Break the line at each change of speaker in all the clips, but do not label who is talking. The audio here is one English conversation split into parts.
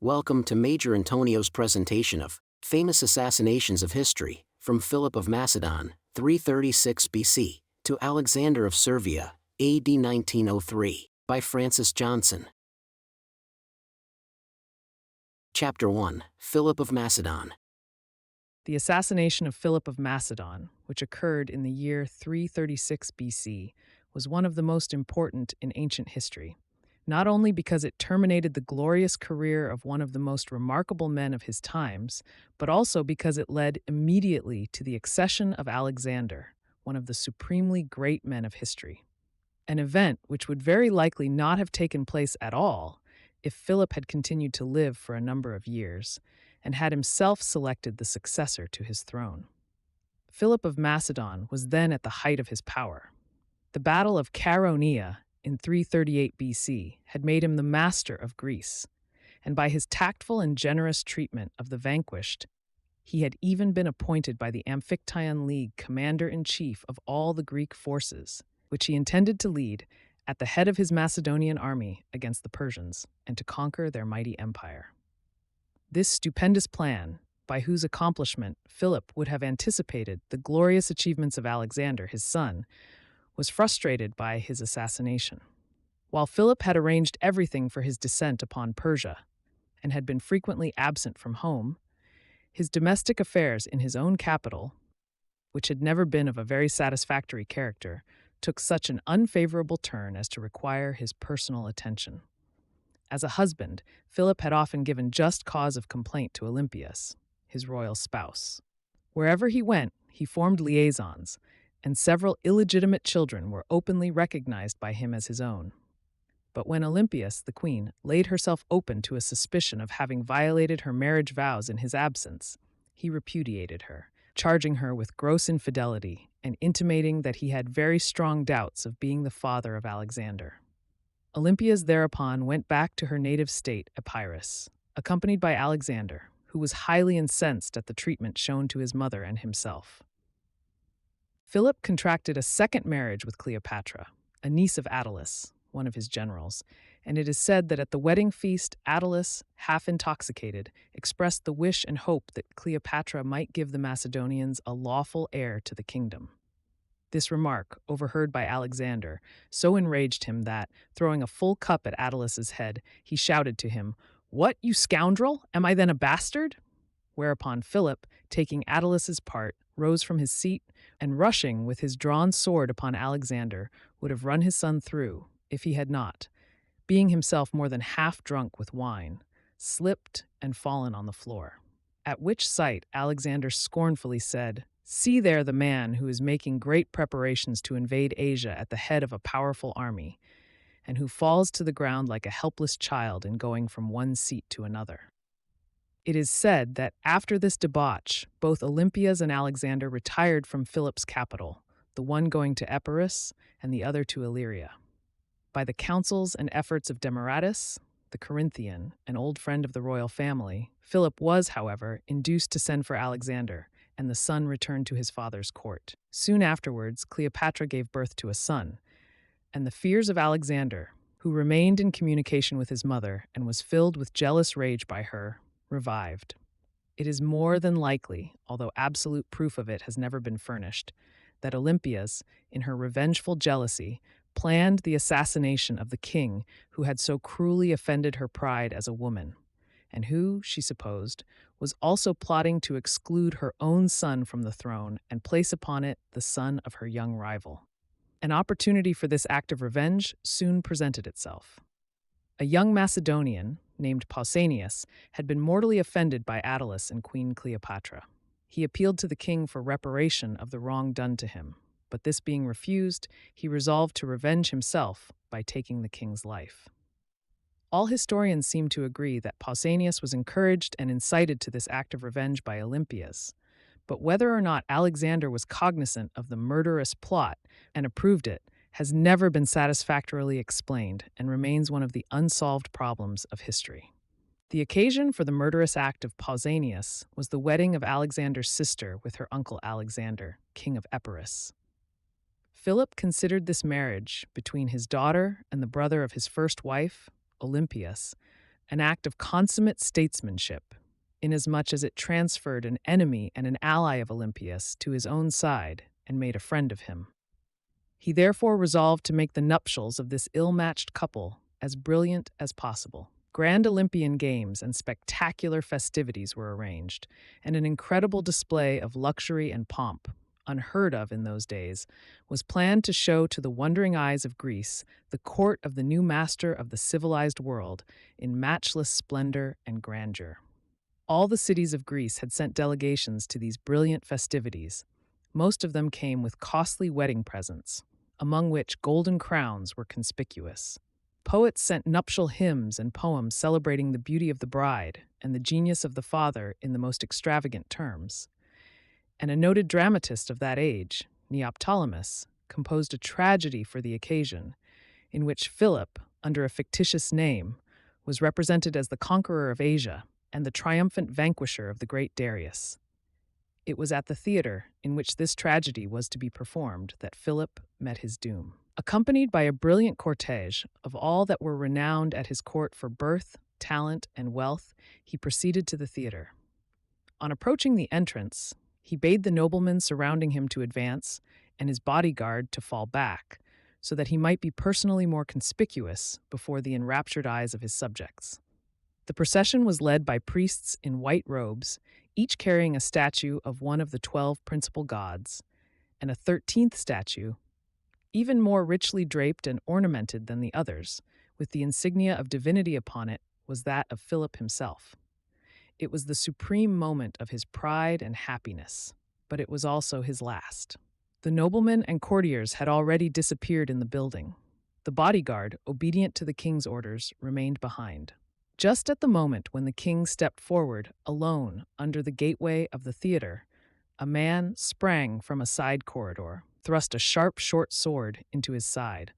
Welcome to Major Antonio's presentation of Famous Assassinations of History, from Philip of Macedon, 336 BC, to Alexander of Servia, AD 1903, by Francis Johnson. Chapter 1, Philip of Macedon.
The assassination of Philip of Macedon, which occurred in the year 336 BC, was one of the most important in ancient history, not only because it terminated the glorious career of one of the most remarkable men of his times, but also because it led immediately to the accession of Alexander, one of the supremely great men of history. An event which would very likely not have taken place at all if Philip had continued to live for a number of years, and had himself selected the successor to his throne. Philip of Macedon was then at the height of his power. The Battle of Chaeronea in 338 BC had made him the master of Greece, and by his tactful and generous treatment of the vanquished, he had even been appointed by the Amphictyon League commander-in-chief of all the Greek forces, which he intended to lead at the head of his Macedonian army against the Persians and to conquer their mighty empire. This stupendous plan, by whose accomplishment Philip would have anticipated the glorious achievements of Alexander, his son, was frustrated by his assassination. While Philip had arranged everything for his descent upon Persia and had been frequently absent from home, his domestic affairs in his own capital, which had never been of a very satisfactory character, took such an unfavorable turn as to require his personal attention. As a husband, Philip had often given just cause of complaint to Olympias, his royal spouse. Wherever he went, he formed liaisons, and several illegitimate children were openly recognized by him as his own. But when Olympias, the queen, laid herself open to a suspicion of having violated her marriage vows in his absence, he repudiated her, charging her with gross infidelity and intimating that he had very strong doubts of being the father of Alexander. Olympias thereupon went back to her native state, Epirus, accompanied by Alexander, who was highly incensed at the treatment shown to his mother and himself. Philip contracted a second marriage with Cleopatra, a niece of Attalus, one of his generals, and it is said that at the wedding feast Attalus, half intoxicated, expressed the wish and hope that Cleopatra might give the Macedonians a lawful heir to the kingdom. This remark, overheard by Alexander, so enraged him that, throwing a full cup at Attalus's head, he shouted to him, "What, you scoundrel? Am I then a bastard?" Whereupon Philip, taking Attalus's part, rose from his seat, and rushing with his drawn sword upon Alexander, would have run his son through, if he had not, being himself more than half drunk with wine, slipped and fallen on the floor. At which sight Alexander scornfully said, "See there the man who is making great preparations to invade Asia at the head of a powerful army, and who falls to the ground like a helpless child in going from one seat to another." It is said that after this debauch, both Olympias and Alexander retired from Philip's capital, the one going to Epirus and the other to Illyria. By the counsels and efforts of Demaratus, the Corinthian, an old friend of the royal family, Philip was, however, induced to send for Alexander, and the son returned to his father's court. Soon afterwards, Cleopatra gave birth to a son, and the fears of Alexander, who remained in communication with his mother and was filled with jealous rage by her, revived. It is more than likely, although absolute proof of it has never been furnished, that Olympias, in her revengeful jealousy, planned the assassination of the king who had so cruelly offended her pride as a woman, and who, she supposed, was also plotting to exclude her own son from the throne and place upon it the son of her young rival. An opportunity for this act of revenge soon presented itself. A young Macedonian, named Pausanias, had been mortally offended by Attalus and Queen Cleopatra. He appealed to the king for reparation of the wrong done to him, but this being refused, he resolved to revenge himself by taking the king's life. All historians seem to agree that Pausanias was encouraged and incited to this act of revenge by Olympias, but whether or not Alexander was cognizant of the murderous plot and approved it has never been satisfactorily explained and remains one of the unsolved problems of history. The occasion for the murderous act of Pausanias was the wedding of Alexander's sister with her uncle Alexander, king of Epirus. Philip considered this marriage between his daughter and the brother of his first wife, Olympias, an act of consummate statesmanship, inasmuch as it transferred an enemy and an ally of Olympius to his own side and made a friend of him. He therefore resolved to make the nuptials of this ill-matched couple as brilliant as possible. Grand Olympian games and spectacular festivities were arranged, and an incredible display of luxury and pomp, unheard of in those days, was planned to show to the wondering eyes of Greece the court of the new master of the civilized world in matchless splendor and grandeur. All the cities of Greece had sent delegations to these brilliant festivities. Most of them came with costly wedding presents, among which golden crowns were conspicuous. Poets sent nuptial hymns and poems celebrating the beauty of the bride and the genius of the father in the most extravagant terms. And a noted dramatist of that age, Neoptolemus, composed a tragedy for the occasion, in which Philip, under a fictitious name, was represented as the conqueror of Asia and the triumphant vanquisher of the great Darius. It was at the theater in which this tragedy was to be performed that Philip met his doom. Accompanied by a brilliant cortege of all that were renowned at his court for birth, talent, and wealth, he proceeded to the theater. On approaching the entrance, he bade the noblemen surrounding him to advance and his bodyguard to fall back, so that he might be personally more conspicuous before the enraptured eyes of his subjects. The procession was led by priests in white robes, each carrying a statue of one of the 12 principal gods, and a 13th statue, even more richly draped and ornamented than the others, with the insignia of divinity upon it, was that of Philip himself. It was the supreme moment of his pride and happiness, but it was also his last. The noblemen and courtiers had already disappeared in the building. The bodyguard, obedient to the king's orders, remained behind. Just at the moment when the king stepped forward, alone, under the gateway of the theater, a man sprang from a side corridor, thrust a sharp, short sword into his side,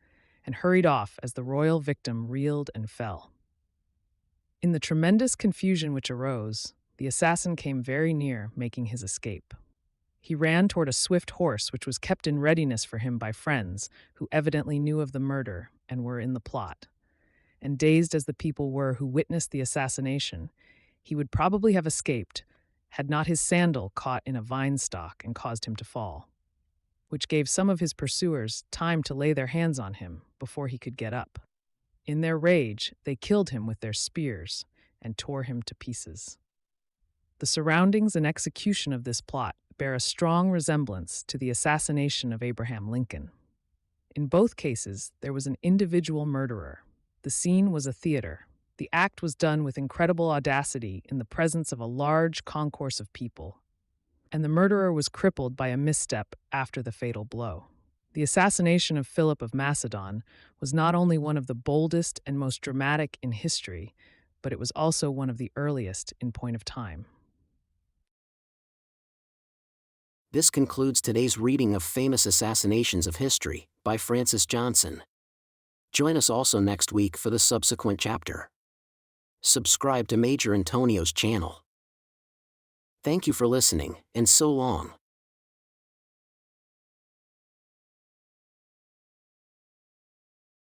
and hurried off as the royal victim reeled and fell. In the tremendous confusion which arose, the assassin came very near making his escape. He ran toward a swift horse which was kept in readiness for him by friends who evidently knew of the murder and were in the plot. And dazed as the people were who witnessed the assassination, he would probably have escaped had not his sandal caught in a vine stalk and caused him to fall, which gave some of his pursuers time to lay their hands on him before he could get up. In their rage, they killed him with their spears and tore him to pieces. The surroundings and execution of this plot bear a strong resemblance to the assassination of Abraham Lincoln. In both cases, there was an individual murderer. The scene was a theater. The act was done with incredible audacity in the presence of a large concourse of people, and the murderer was crippled by a misstep after the fatal blow. The assassination of Philip of Macedon was not only one of the boldest and most dramatic in history, but it was also one of the earliest in point of time.
This concludes today's reading of Famous Assassinations of History by Francis Johnson. Join us also next week for the subsequent chapter. Subscribe to Major Antonio's channel. Thank you for listening, and so long.